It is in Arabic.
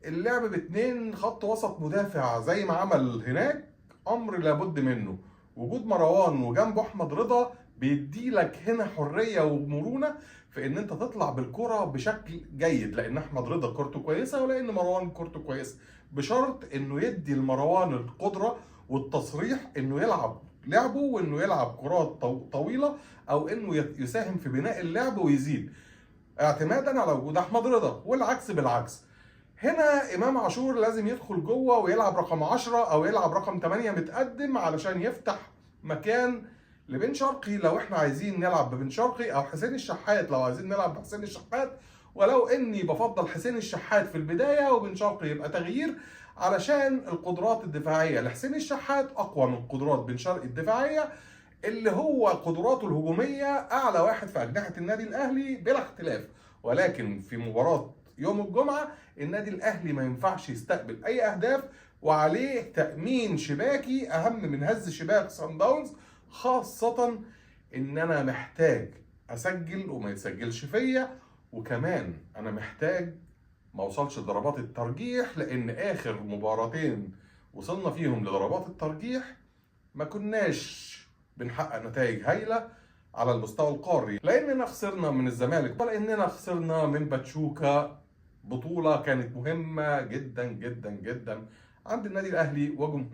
اللعب باتنين خط وسط مدافع زي ما عمل هناك امر لابد منه. وجود مروان وجنبه احمد رضا بيدي لك هنا حريه ومرونه في ان انت تطلع بالكره بشكل جيد، لان احمد رضا كورته كويسه ولان مروان كورته كويسه، بشرط انه يدي لمروان القدره والتصريح انه يلعب لعبه وانه يلعب كرات طويله، او انه يساهم في بناء اللعب ويزيد اعتمادا على وجود احمد رضا، والعكس بالعكس. هنا امام عاشور لازم يدخل جوه ويلعب رقم 10 او يلعب رقم 8 متقدم علشان يفتح مكان لبن شرقي لو احنا عايزين نلعب ببن شرقي، او حسين الشحات لو عايزين نلعب بحسين الشحات. ولو اني بفضل حسين الشحات في البدايه وبن شرقي يبقى تغيير، علشان القدرات الدفاعيه لحسين الشحات اقوى من قدرات بن شرقي الدفاعيه، اللي هو قدراته الهجوميه اعلى واحد في اجنحه النادي الاهلي بلا اختلاف. ولكن في مباراه يوم الجمعه النادي الاهلي ما ينفعش يستقبل اي اهداف، وعليه تامين شباكي اهم من هز شباك صن داونز، خاصه ان انا محتاج اسجل وما يتسجلش فيا. وكمان انا محتاج ما اوصلش لضربات الترجيح، لان اخر مباراتين وصلنا فيهم لضربات الترجيح ما كناش بنحقق نتائج هايله على المستوى القاري، لاننا خسرنا من الزمالك ولاننا خسرنا من باتشوكا، بطوله كانت مهمه جدا جدا جدا عند النادي الاهلي وجمهوره.